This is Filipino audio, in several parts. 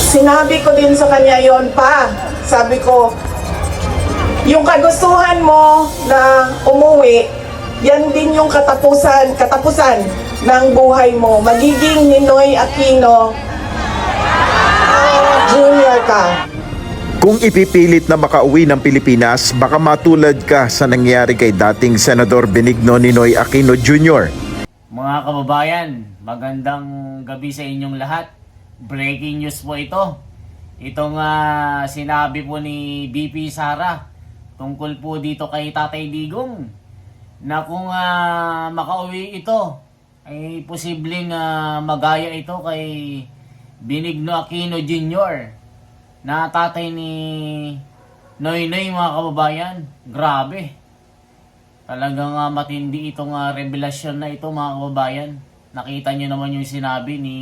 Sinabi ko din sa kanya yon pa. Sabi ko, yung kagustuhan mo na umuwi, yan din yung katapusan ng buhay mo. Magiging Ninoy Aquino Jr. ka. Kung ipipilit na makauwi ng Pilipinas, baka matulad ka sa nangyari kay dating Senador Benigno Ninoy Aquino Jr. Mga kababayan, magandang gabi sa inyong lahat. Breaking news po ito. Itong sinabi po ni BP Sara tungkol po dito kay Tatay Digong na kung makauwi ito ay posibleng magaya ito kay Benigno Aquino Jr. na tatay ni Noynoy, mga kababayan. Grabe. Talagang matindi itong revelasyon na ito, mga kababayan. Nakita nyo naman yung sinabi ni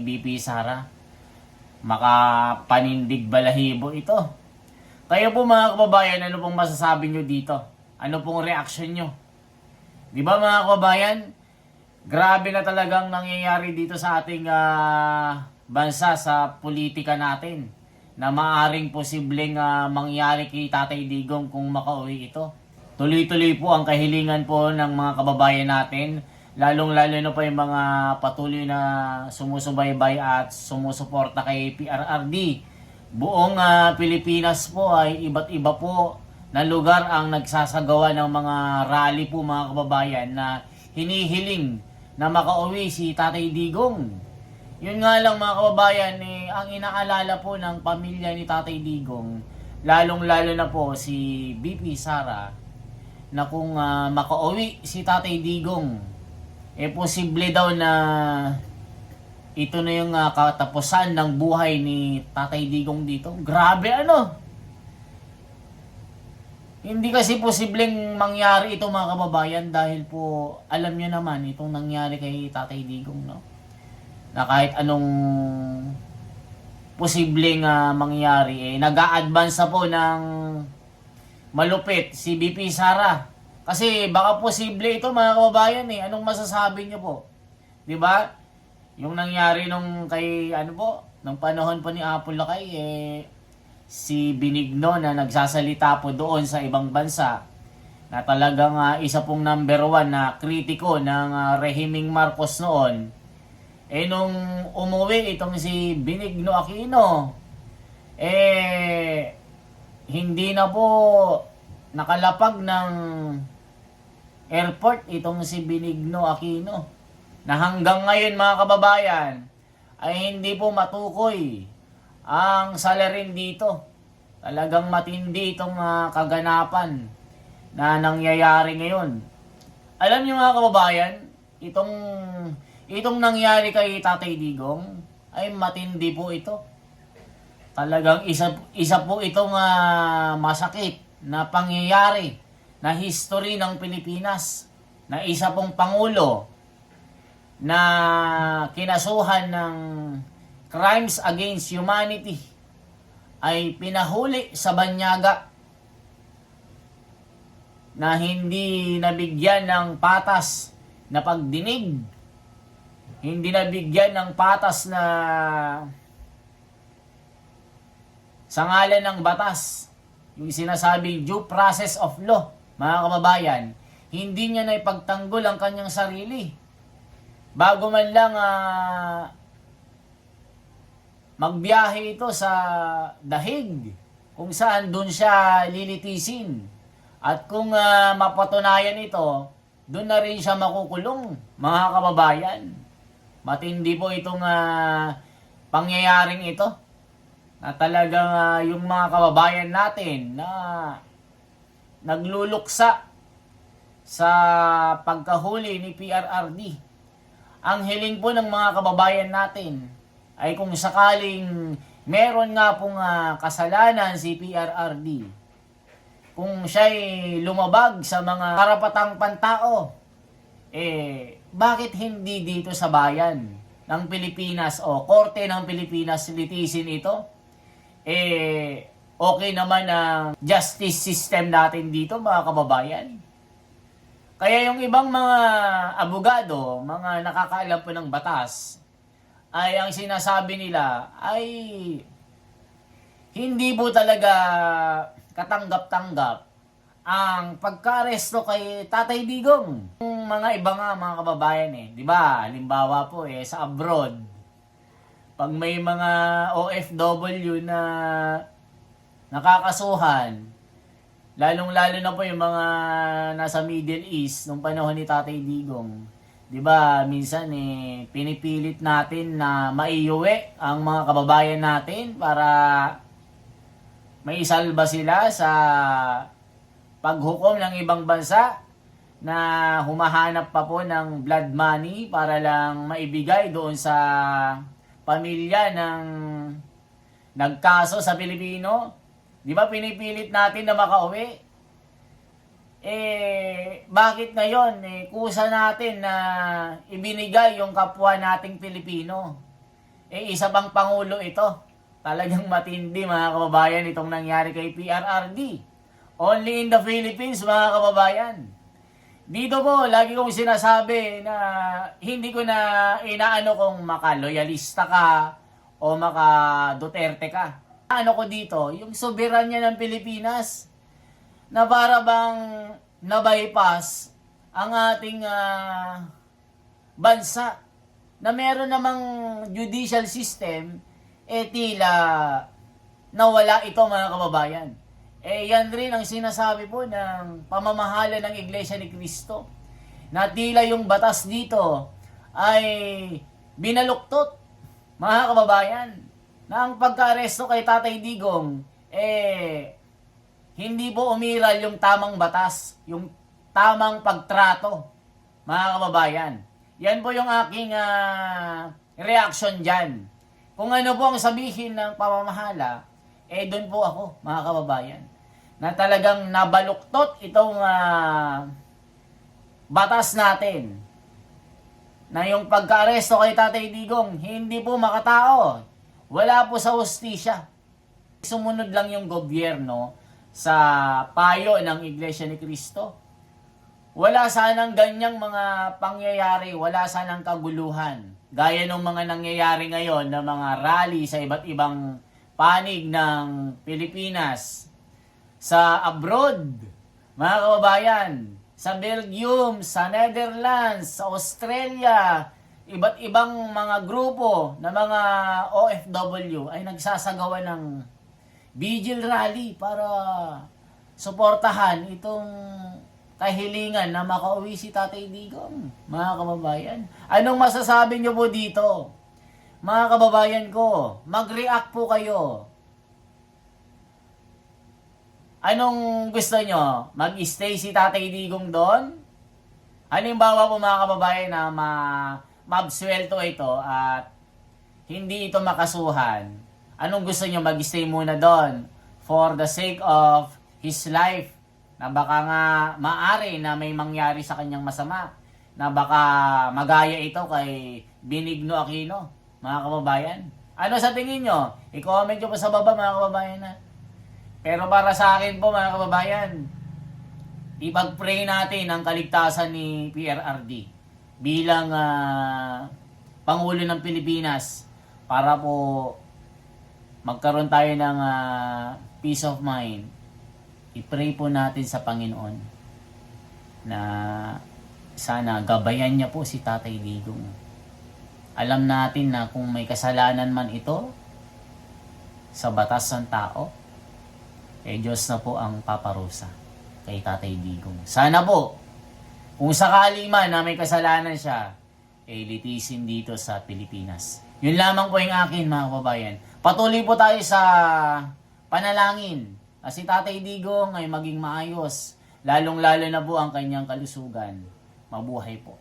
BP Sara. Makapanindig balahibo ito. Kayo po, mga kababayan, ano pong masasabi nyo dito? Ano pong reaction nyo? Di ba, mga kababayan? Grabe na talagang nangyayari dito sa ating bansa, sa politika natin, na maaring posibleng mangyari kay Tatay Digong kung makauwi ito. Tuloy-tuloy po ang kahilingan po ng mga kababayan natin, lalong-lalo na po yung mga patuloy na sumusubaybay at sumusuporta kay PRRD. Buong Pilipinas po ay iba't iba po na lugar ang nagsasagawa ng mga rally po, mga kababayan, na hinihiling na makauwi si Tatay Digong. Yun nga lang, mga kababayan, ang inaalala po ng pamilya ni Tatay Digong, lalong-lalo na po si BP Sara, na kung makauwi si Tatay Digong, posible daw na ito na yung katapusan ng buhay ni Tatay Digong dito. Grabe, ano? Hindi kasi posibleng mangyari ito, mga kababayan, dahil po alam nyo naman itong nangyari kay Tatay Digong, no? Na kahit anong posibleng mangyari, nag-a-advance na po ng malupit si BP Sara. Kasi baka posible ito, mga kababayan, Anong masasabi niyo po? 'Di ba? Yung nangyari nung kay nung panahon po ni Apple Lakay, si Benigno na nagsasalita po doon sa ibang bansa, na talagang isa pong number 1 na kritiko ng rehimeng Marcos noon. Nung umuwi itong si Benigno Aquino, hindi na po nakalapag ng airport itong si Benigno Aquino, na hanggang ngayon, mga kababayan, ay hindi po matukoy ang salarin dito. Talagang matindi itong kaganapan na nangyayari ngayon. Alam niyo, mga kababayan, itong nangyari kay Tatay Digong ay matindi po ito. Talagang isa po itong masakit na pangyayari na history ng Pilipinas, na isa pong pangulo na kinasuhan ng crimes against humanity ay pinahuli sa banyaga, na hindi nabigyan ng patas na pagdinig, hindi nabigyan ng patas na sa ngalan ng batas, yung sinasabing due process of law, mga kababayan. Hindi niya na ipagtanggol ang kanyang sarili. Bago man lang magbiyahe ito sa dahig, kung saan doon siya lilitisin. At kung mapatunayan ito, doon na rin siya makukulong, mga kababayan. Matindi po itong pangyayaring ito, na talagang yung mga kababayan natin na nagluluksa sa pagkahuli ni PRRD. Ang hiling po ng mga kababayan natin ay kung sakaling meron nga pong kasalanan si PRRD, kung siya'y lumabag sa mga karapatang pantao, bakit hindi dito sa bayan ng Pilipinas o korte ng Pilipinas litisin ito? Okay naman ang justice system natin dito, mga kababayan. Kaya yung ibang mga abogado, mga nakakaalam po ng batas, ay ang sinasabi nila ay hindi po talaga katanggap-tanggap ang pagka-aresto kay Tatay Digong. Yung mga iba nga mga kababayan di ba? Halimbawa po sa abroad, pag may mga OFW na nakakasuhan, lalong-lalo na po yung mga nasa Middle East nung panahon ni Tatay Digong. 'Di ba? Minsan pinipilit natin na maiuwi ang mga kababayan natin para maisalba sila sa paghukom ng ibang bansa na humahanap pa po ng blood money para lang maibigay doon sa pamilya ng nagkaso sa Pilipino. Di ba pinipilit natin na makauwi? Bakit ngayon kusa natin na ibinigay yung kapwa nating Pilipino? Isa bang pangulo ito? Talagang matindi mga kababayan itong nangyari kay PRRD. Only in the Philippines mga kababayan. Dito po, lagi kong sinasabi na hindi ko na inaano kung maka-loyalista ka o maka-Duterte ka. Ano ko dito, yung soberanya ng Pilipinas na para bang na-bypass ang ating bansa na meron namang judicial system, tila nawala ito mga kababayan. Yan rin ang sinasabi po ng pamamahala ng Iglesia ni Cristo na tila yung batas dito ay binaluktot mga kababayan na ang pagka-aresto kay Tatay Digong hindi po umiral yung tamang batas, yung tamang pagtrato mga kababayan. Yan po yung aking reaction dyan. Kung ano po ang sabihin ng pamamahala, doon po ako mga kababayan na talagang nabaluktot itong batas natin na yung pagka-aresto kay Tatay Digong hindi po makatao. Wala po sa hustisya. Sumunod lang yung gobyerno sa payo ng Iglesia ni Cristo. Wala sanang ganyang mga pangyayari, wala sanang kaguluhan. Gaya ng mga nangyayari ngayon na mga rally sa iba't ibang panig ng Pilipinas. Sa abroad, mga kababayan, sa Belgium, sa Netherlands, sa Australia, iba't ibang mga grupo na mga OFW ay nagsasagawa ng vigil rally para suportahan itong kahilingan na makauwi si Tatay Digong, mga kababayan. Anong masasabi nyo po dito? Mga kababayan ko, mag-react po kayo. Anong gusto nyo? Mag-stay si Tatay Digong doon? Halimbawa po mga kababayan na mabswelto ito at hindi ito makasuhan. Anong gusto nyo? Mag-stay muna doon for the sake of his life na baka nga maari na may mangyari sa kanyang masama na baka magaya ito kay Benigno Aquino, mga kababayan. Ano sa tingin nyo? I-comment nyo po sa baba mga kababayan na. Pero para sa akin po mga kababayan, ipag-pray natin ang kaligtasan ni PRRD bilang Pangulo ng Pilipinas para po magkaroon tayo ng peace of mind. I-pray po natin sa Panginoon na sana gabayan niya po si Tatay Digong. Alam natin na kung may kasalanan man ito sa batas ng tao, Diyos na po ang paparusa kay Tatay Digong. Sana po, kung sakali man na may kasalanan siya, litisin dito sa Pilipinas. Yun lamang po yung akin mga kababayan. Patuloy po tayo sa panalangin na si Tatay Digong ay maging maayos, lalong-lalo na po ang kanyang kalusugan. Mabuhay po.